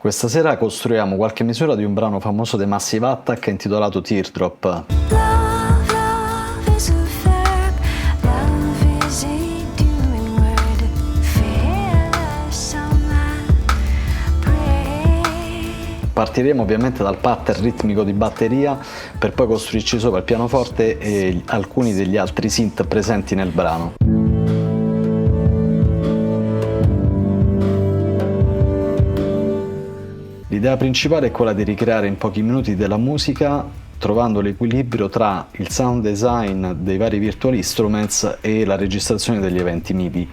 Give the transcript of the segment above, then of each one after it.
Questa sera costruiamo qualche misura di un brano famoso dei Massive Attack intitolato Teardrop. Partiremo ovviamente dal pattern ritmico di batteria per poi costruirci sopra il pianoforte e alcuni degli altri synth presenti nel brano. L'idea principale è quella di ricreare in pochi minuti della musica trovando l'equilibrio tra il sound design dei vari virtual instruments e la registrazione degli eventi MIDI.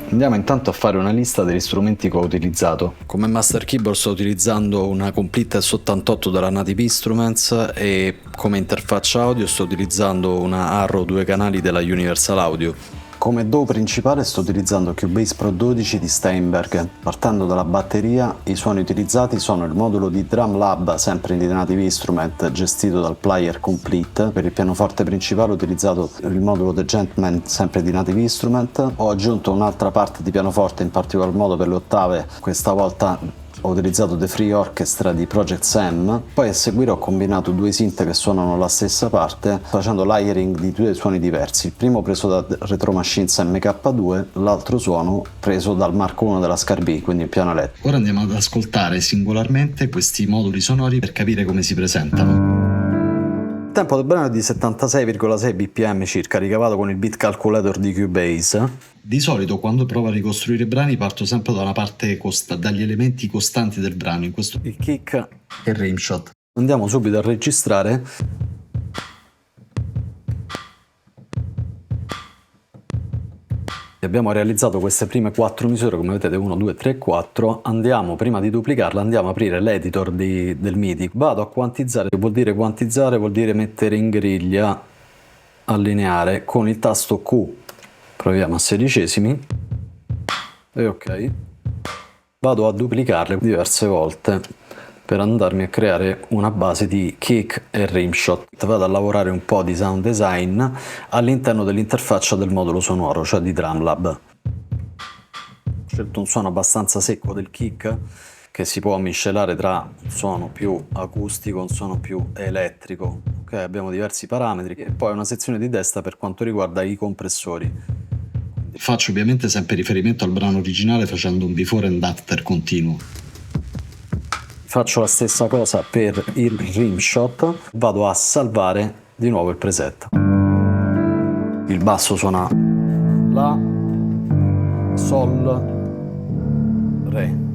Andiamo intanto a fare una lista degli strumenti che ho utilizzato. Come master keyboard sto utilizzando una Complete S88 della Native Instruments e come interfaccia audio sto utilizzando una Arrow 2 canali della Universal Audio. Come DAW principale sto utilizzando Cubase Pro 12 di Steinberg. Partendo dalla batteria, i suoni utilizzati sono il modulo di Drum Lab, sempre di Native Instrument, gestito dal player Complete. Per il pianoforte principale ho utilizzato il modulo The Gentleman, sempre di Native Instrument. Ho aggiunto un'altra parte di pianoforte, in particolar modo per le ottave, questa volta ho utilizzato The Free Orchestra di Project Sam. Poi a seguire ho combinato due synth che suonano la stessa parte facendo layering di due suoni diversi, il primo preso da Retro Machines MK2, l'altro suono preso dal Mark I della Scarby, quindi il piano elettrico. Ora andiamo ad ascoltare singolarmente questi moduli sonori per capire come si presentano. Il tempo del brano è di 76,6 bpm circa, ricavato con il beat calculator di Cubase. Di solito quando provo a ricostruire i brani parto sempre da una parte dagli elementi costanti del brano, in questo il kick e il rimshot. Andiamo subito a registrare. Abbiamo realizzato queste prime 4 misure, come vedete 1, 2, 3, 4. Andiamo, prima di duplicarla, andiamo a aprire l'editor del MIDI. Vado a quantizzare, vuol dire mettere in griglia, allineare con il tasto Q. Proviamo a 16esimi e ok. Vado a duplicarle diverse volte per andarmi a creare una base di kick e rimshot. Vado a lavorare un po' di sound design all'interno dell'interfaccia del modulo sonoro, cioè di DrumLab. Ho scelto un suono abbastanza secco del kick che si può miscelare tra un suono più acustico e un suono più elettrico. Ok, abbiamo diversi parametri e poi una sezione di destra per quanto riguarda i compressori. Faccio ovviamente sempre riferimento al brano originale facendo un before and after continuo. Faccio la stessa cosa per il rimshot, vado a salvare di nuovo il preset. Il basso suona La, Sol, Re.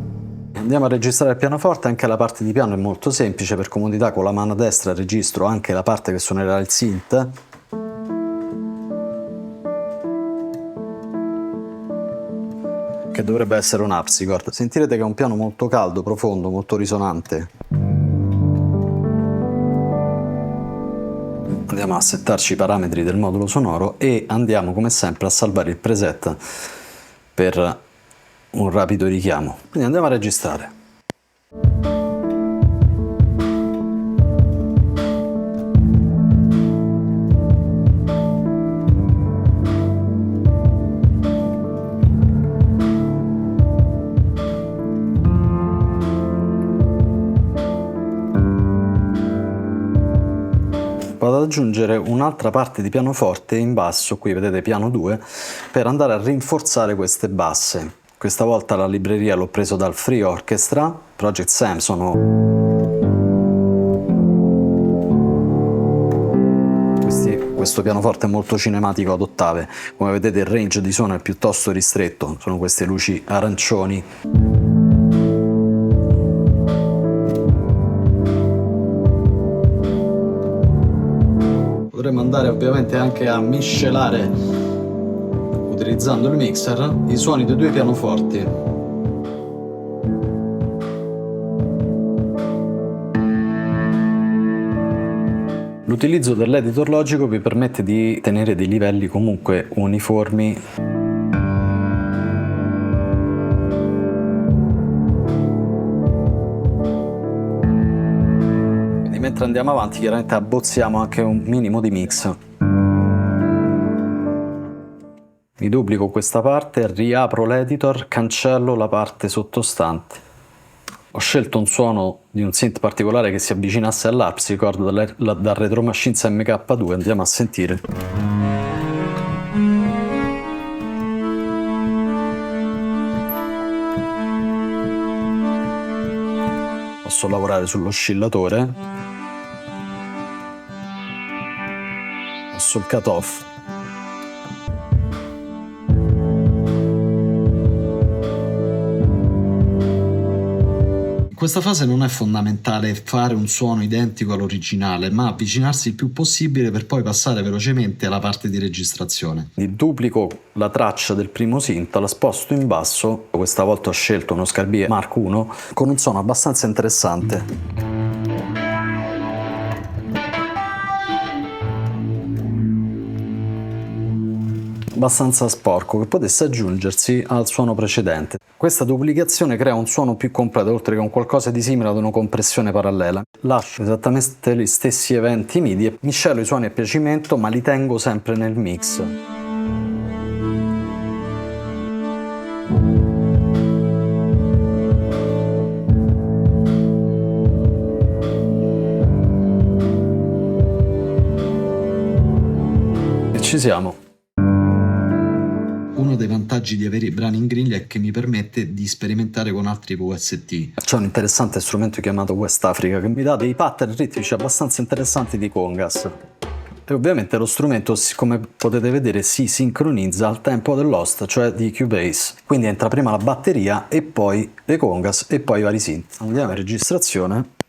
Andiamo a registrare il pianoforte, anche la parte di piano è molto semplice, per comodità con la mano destra registro anche la parte che suonerà il synth. Che dovrebbe essere un harpsichord. Sentirete che è un piano molto caldo, profondo, molto risonante. Andiamo a settarci i parametri del modulo sonoro e andiamo come sempre a salvare il preset per un rapido richiamo. Quindi andiamo a registrare. Vado ad aggiungere un'altra parte di pianoforte in basso, qui vedete piano 2, per andare a rinforzare queste basse. Questa volta la libreria l'ho preso dal Free Orchestra, Project Sam, questo pianoforte è molto cinematico ad ottave, come vedete il range di suono è piuttosto ristretto, sono queste luci arancioni. Potremmo andare ovviamente anche a miscelare, utilizzando il mixer, i suoni dei due pianoforti. L'utilizzo dell'editor logico vi permette di tenere dei livelli comunque uniformi. Quindi mentre andiamo avanti chiaramente abbozziamo anche un minimo di mix. Mi duplico questa parte, riapro l'editor, cancello la parte sottostante. Ho scelto un suono di un synth particolare che si avvicinasse all'harpsichord dal Retro Machines MK2, andiamo a sentire. Posso lavorare sull'oscillatore o sul cut-off. In questa fase non è fondamentale fare un suono identico all'originale, ma avvicinarsi il più possibile per poi passare velocemente alla parte di registrazione. Duplico la traccia del primo synth, la sposto in basso, questa volta ho scelto uno Scarbier Mark I con un suono abbastanza interessante. Abbastanza sporco, che potesse aggiungersi al suono precedente. Questa duplicazione crea un suono più completo, oltre che un qualcosa di simile ad una compressione parallela. Lascio esattamente gli stessi eventi MIDI e miscelo i suoni a piacimento, ma li tengo sempre nel mix. E ci siamo. Uno dei vantaggi di avere i brani in griglia è che mi permette di sperimentare con altri VST. C'è un interessante strumento chiamato West Africa che mi dà dei pattern ritmici abbastanza interessanti di congas. E ovviamente lo strumento, come potete vedere, si sincronizza al tempo dell'host, cioè di Cubase. Quindi entra prima la batteria e poi le congas e poi i vari synth. Andiamo in registrazione.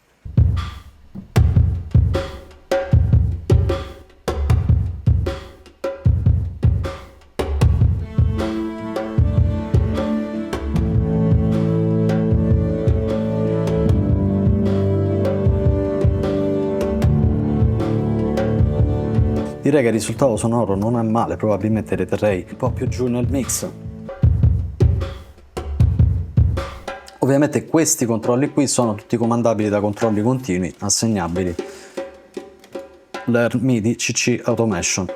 Direi che il risultato sonoro non è male, probabilmente riterrei un po' più giù nel mix. Ovviamente questi controlli qui sono tutti comandabili da controlli continui assegnabili. Learn MIDI CC Automation.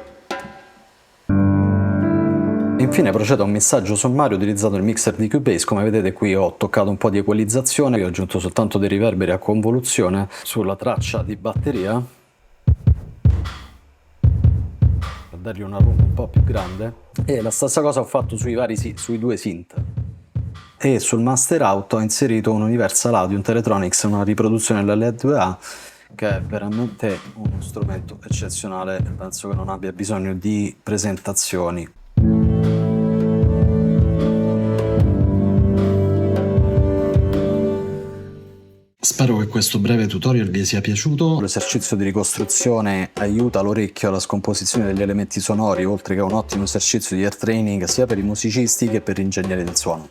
Infine procedo a un missaggio sommario utilizzato il mixer di Cubase. Come vedete qui ho toccato un po' di equalizzazione, ho aggiunto soltanto dei riverberi a convoluzione sulla traccia di batteria, dargli una room un po' più grande, e la stessa cosa ho fatto sui due synth. E sul master out ho inserito un Universal Audio, un Teletronics, una riproduzione dell'LE2A che è veramente uno strumento eccezionale, penso che non abbia bisogno di presentazioni. Spero che questo breve tutorial vi sia piaciuto. L'esercizio di ricostruzione aiuta l'orecchio alla scomposizione degli elementi sonori, oltre che un ottimo esercizio di ear training sia per i musicisti che per gli ingegneri del suono.